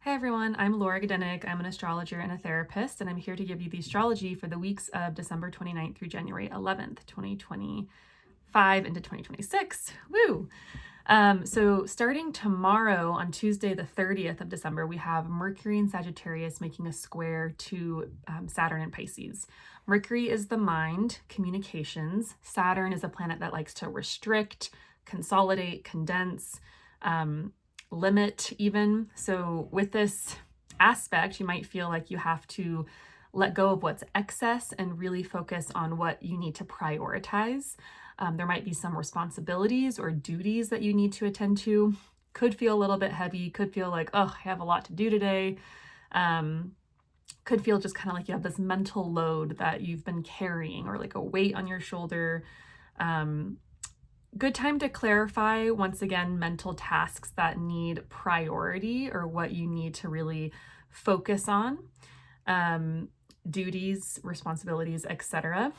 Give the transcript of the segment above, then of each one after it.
Hi everyone, I'm Laura Gadenik. I'm an astrologer and a therapist, and I'm here to give you the astrology for the weeks of December 29th through January 11th, 2025 into 2026. Woo! So starting tomorrow on Tuesday, the 30th of December, we have Mercury in Sagittarius making a square to Saturn in Pisces. Mercury is the mind, communications. Saturn is a planet that likes to restrict, consolidate, condense, limit even. So with this aspect, you might feel like you have to let go of what's excess and really focus on what you need to prioritize. There might be some responsibilities or duties that you need to attend to. Could feel a little bit heavy, could feel like, oh, I have a lot to do today. Could feel just kind of like you have this mental load that you've been carrying or like a weight on your shoulder. Good time to clarify, once again, mental tasks that need priority or what you need to really focus on, duties, responsibilities, etc.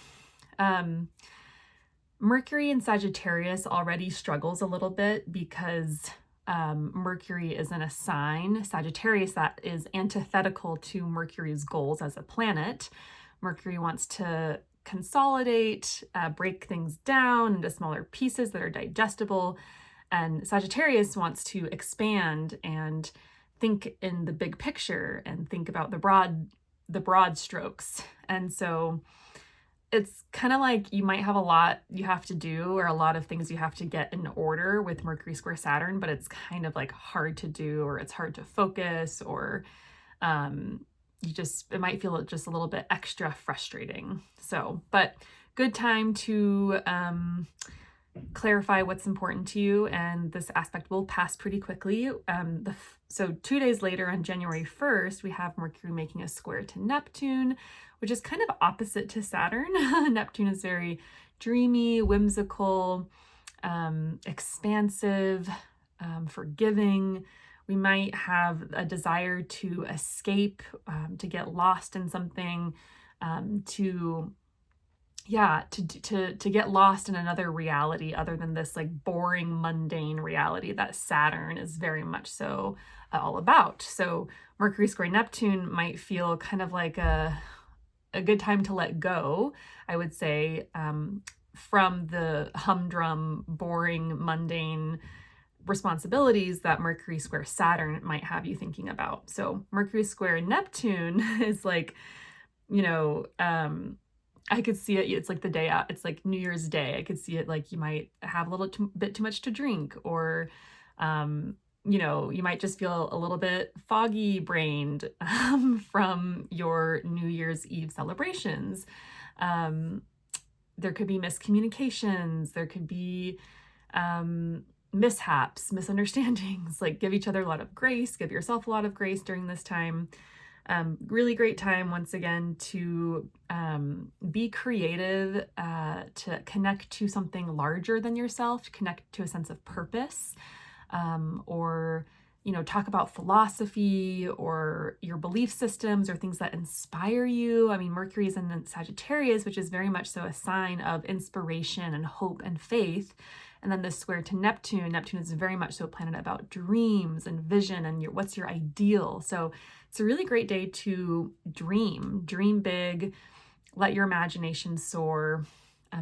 Mercury in Sagittarius already struggles a little bit because Mercury is in a sign, Sagittarius, that is antithetical to Mercury's goals as a planet. Mercury wants to consolidate, break things down into smaller pieces that are digestible. And Sagittarius wants to expand and think in the big picture and think about the broad strokes. And so it's kind of like you might have a lot you have to do or a lot of things you have to get in order with Mercury square Saturn, but it's kind of like hard to do, or it's hard to focus, or it might feel just a little bit extra frustrating. So, but good time to clarify what's important to you, and this aspect will pass pretty quickly. So 2 days later, on January 1st, we have Mercury making a square to Neptune, which is kind of opposite to Saturn. Neptune is very dreamy, whimsical, expansive, forgiving. We might have a desire to escape, to get lost in something, to get lost in another reality other than this like boring, mundane reality that Saturn is very much so all about. So Mercury square Neptune might feel kind of like a good time to let go, I would say, from the humdrum, boring, mundane responsibilities that Mercury square Saturn might have you thinking about. So Mercury square Neptune is like, I could see it. It's like the day out. It's like New Year's Day. I could see it like you might have a little bit too much to drink, or, you might just feel a little bit foggy brained from your New Year's Eve celebrations. There could be miscommunications. There could be mishaps, misunderstandings. Like, give each other a lot of grace. Give yourself a lot of grace during this time. Really great time, once again, to be creative, to connect to something larger than yourself, to connect to a sense of purpose, or, talk about philosophy or your belief systems or things that inspire you. I mean, Mercury is in Sagittarius, which is very much so a sign of inspiration and hope and faith. And then this square to Neptune. Neptune is very much so a planet about dreams and vision and what's your ideal. So it's a really great day to dream big, let your imagination soar.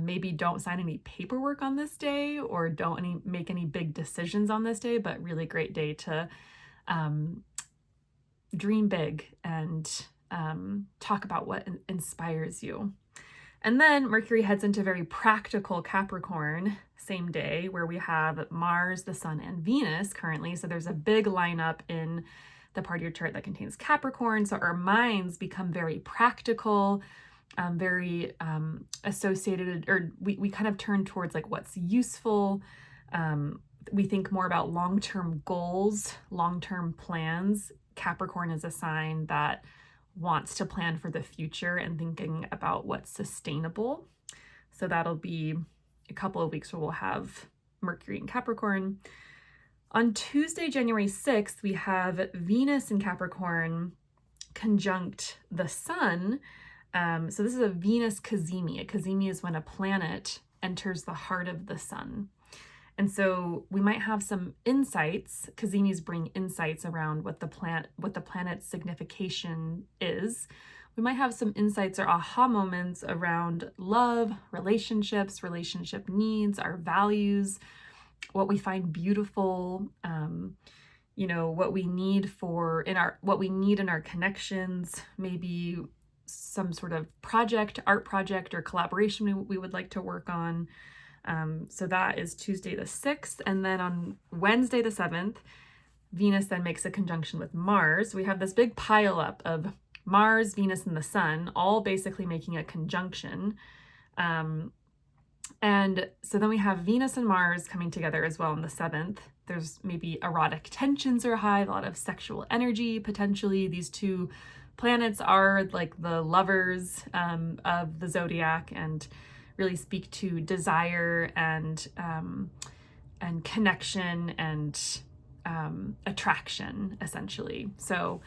Maybe don't sign any paperwork on this day, or don't make any big decisions on this day, but really great day to dream big and talk about what inspires you. And then Mercury heads into very practical Capricorn, same day, where we have Mars, the Sun, and Venus currently. So there's a big lineup in the part of your chart that contains Capricorn. So our minds become very practical, very associated, or we kind of turn towards like what's useful. We think more about long-term goals, long-term plans. Capricorn is a sign that wants to plan for the future and thinking about what's sustainable. So that'll be a couple of weeks where we'll have Mercury in Capricorn. On Tuesday, January 6th, we have Venus in Capricorn conjunct the Sun. So this is a Venus cazimi. A cazimi is when a planet enters the heart of the Sun. And so we might have some insights. Cazinis bring insights around what the planet's signification is. We might have some insights or aha moments around love, relationships, relationship needs, our values, what we find beautiful, what we need in our connections, maybe some sort of art project or collaboration we would like to work on. So that is Tuesday the 6th. And then on Wednesday the 7th, Venus then makes a conjunction with Mars. We have this big pile up of Mars, Venus, and the Sun, all basically making a conjunction. And so then we have Venus and Mars coming together as well on the 7th. There's maybe erotic tensions are high, a lot of sexual energy potentially. These two planets are like the lovers of the zodiac and really speak to desire and connection and attraction, essentially. So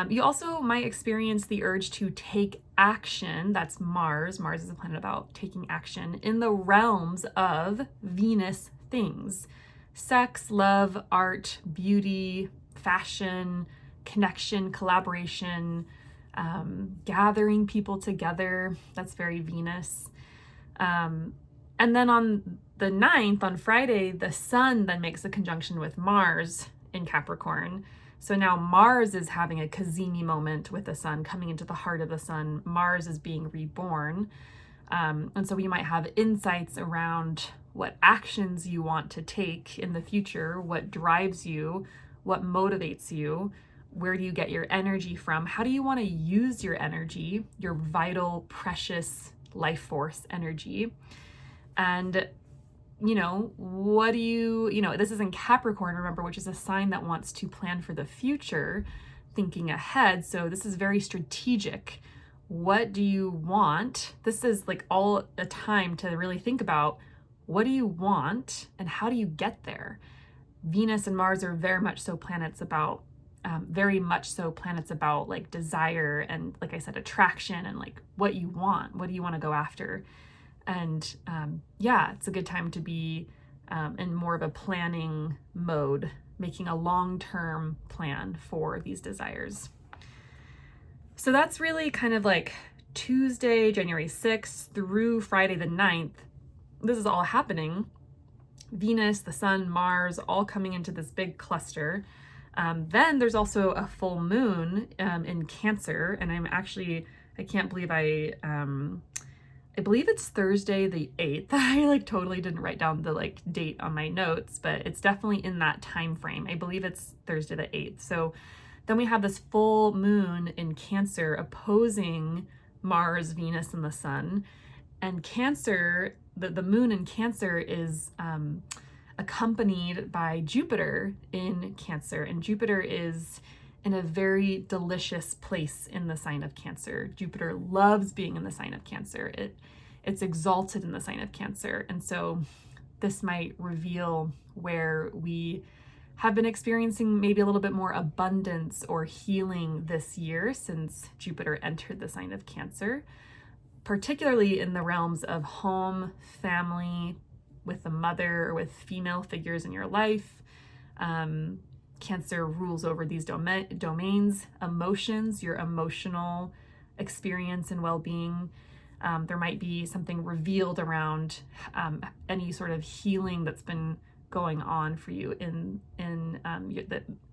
you also might experience the urge to take action. That's Mars. Mars is a planet about taking action in the realms of Venus things: sex, love, art, beauty, fashion, connection, collaboration, gathering people together. That's very Venus. And then on the 9th, on Friday, the Sun then makes a conjunction with Mars in Capricorn. So now Mars is having a Cazimi moment with the Sun, coming into the heart of the Sun. Mars is being reborn. And so we might have insights around what actions you want to take in the future, what drives you, what motivates you, where do you get your energy from, how do you want to use your energy, your vital, precious life force energy. And what do you, this is in Capricorn, remember, which is a sign that wants to plan for the future, thinking ahead. So this is very strategic. What do you want? This is like all a time to really think about, what do you want and how do you get there? Venus and Mars are very much so planets about like desire and, like I said, attraction and like what you want. What do you want to go after? And it's a good time to be in more of a planning mode, making a long-term plan for these desires. So that's really kind of like Tuesday, January 6th through Friday the 9th. This is all happening. Venus, the Sun, Mars, all coming into this big cluster. Then there's also a full moon in Cancer, and I can't believe I believe it's Thursday the 8th. I totally didn't write down the date on my notes, but it's definitely in that time frame. I believe it's Thursday the 8th. So then we have this full moon in Cancer opposing Mars, Venus, and the Sun. And Cancer, the moon in Cancer is accompanied by Jupiter in Cancer. And Jupiter is in a very delicious place in the sign of Cancer. Jupiter loves being in the sign of Cancer. It's exalted in the sign of Cancer. And so this might reveal where we have been experiencing maybe a little bit more abundance or healing this year since Jupiter entered the sign of Cancer, particularly in the realms of home, family, with the mother, or with female figures in your life. Cancer rules over these domains, emotions, your emotional experience and well-being. There might be something revealed around any sort of healing that's been going on for you in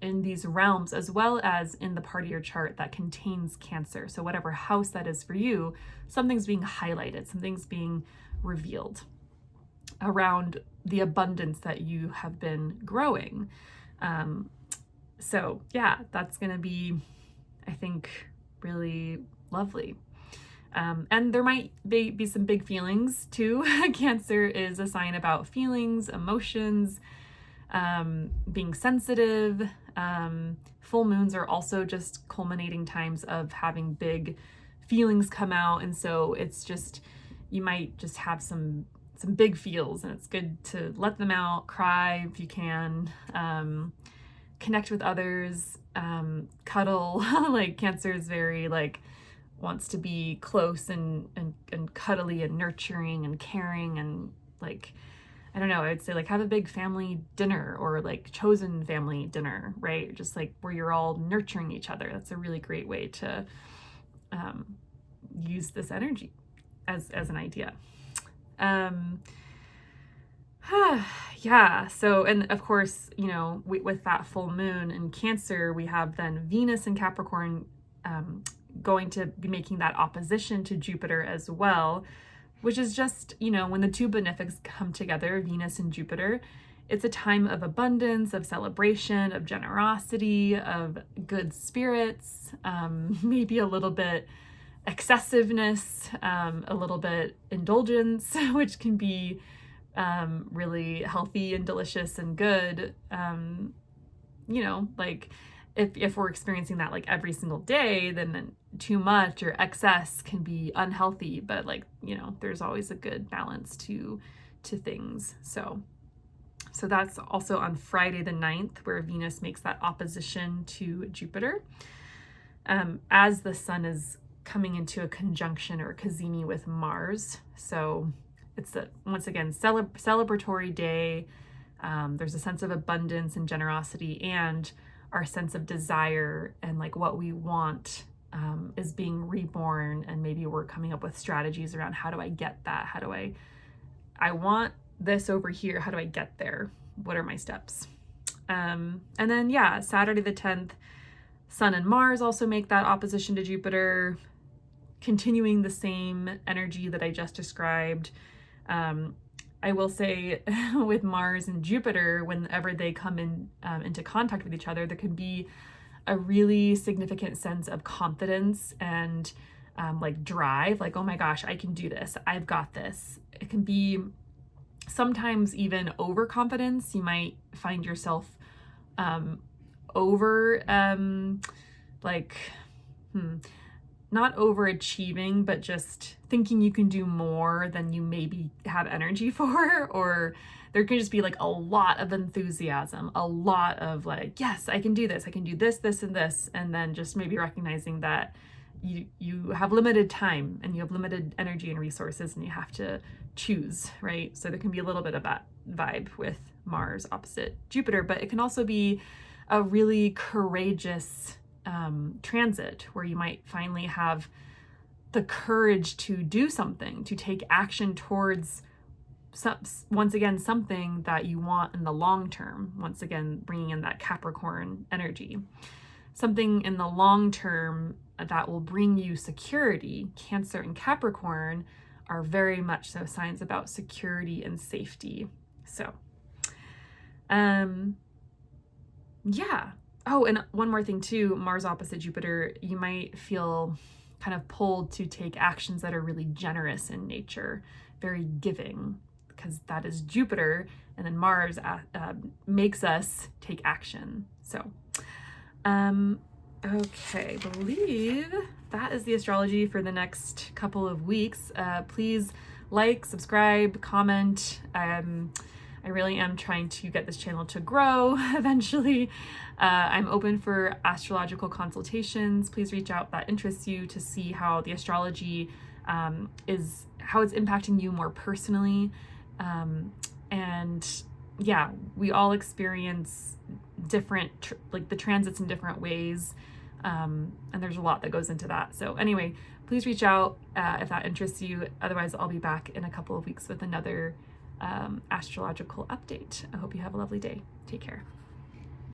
these realms, as well as in the part of your chart that contains Cancer. So whatever house that is for you, something's being highlighted, something's being revealed around the abundance that you have been growing. So yeah, that's going to be, I think, really lovely. And there might be some big feelings too. Cancer is a sign about feelings, emotions, being sensitive. Full moons are also just culminating times of having big feelings come out. And so it's just, you might just have some big feels, and it's good to let them out, cry if you can, connect with others, cuddle. Cancer is very wants to be close and cuddly and nurturing and caring, and I don't know, I'd say like have a big family dinner or like chosen family dinner, right? Just like where you're all nurturing each other. That's a really great way to use this energy as an idea. Yeah, so, and of course, you know, with that full moon in Cancer, we have then Venus in Capricorn going to be making that opposition to Jupiter as well, which is just, you know, when the two benefics come together, Venus and Jupiter, it's a time of abundance, of celebration, of generosity, of good spirits, maybe a little bit excessiveness, a little bit indulgence, which can be really healthy and delicious and good. You know, like if we're experiencing that like every single day, then too much or excess can be unhealthy, but like, you know, there's always a good balance to things. So that's also on Friday the 9th, where Venus makes that opposition to Jupiter, as the sun is coming into a conjunction or a cazimi with Mars. So it's once again, celebratory day. There's a sense of abundance and generosity, and our sense of desire and like what we want is being reborn. And maybe we're coming up with strategies around, how do I get that? How do I want this over here. How do I get there? What are my steps? And then, yeah, Saturday the 10th, Sun and Mars also make that opposition to Jupiter, continuing the same energy that I just described. I will say with Mars and Jupiter, whenever they come into contact with each other, there can be a really significant sense of confidence and like drive, like, oh my gosh, I can do this. I've got this. It can be sometimes even overconfidence. You might find yourself not overachieving, but just thinking you can do more than you maybe have energy for, or there can just be like a lot of enthusiasm, a lot of like, yes, I can do this, this, and this, and then just maybe recognizing that you have limited time and you have limited energy and resources, and you have to choose, right? So there can be a little bit of that vibe with Mars opposite Jupiter, but it can also be a really courageous transit where you might finally have the courage to do something, to take action towards once again something that you want in the long term. Once again, bringing in that Capricorn energy, something in the long term that will bring you security. Cancer and Capricorn are very much so signs about security and safety. So, yeah. Oh, and one more thing too, Mars opposite Jupiter, you might feel kind of pulled to take actions that are really generous in nature, very giving, because that is Jupiter, and then Mars makes us take action. So, okay, I believe that is the astrology for the next couple of weeks. Please like, subscribe, comment. I really am trying to get this channel to grow eventually. I'm open for astrological consultations. Please reach out if that interests you, to see how the astrology how it's impacting you more personally. And yeah, we all experience different, like the transits in different ways. And there's a lot that goes into that. So anyway, please reach out if that interests you. Otherwise, I'll be back in a couple of weeks with another astrological update. I hope you have a lovely day. Take care.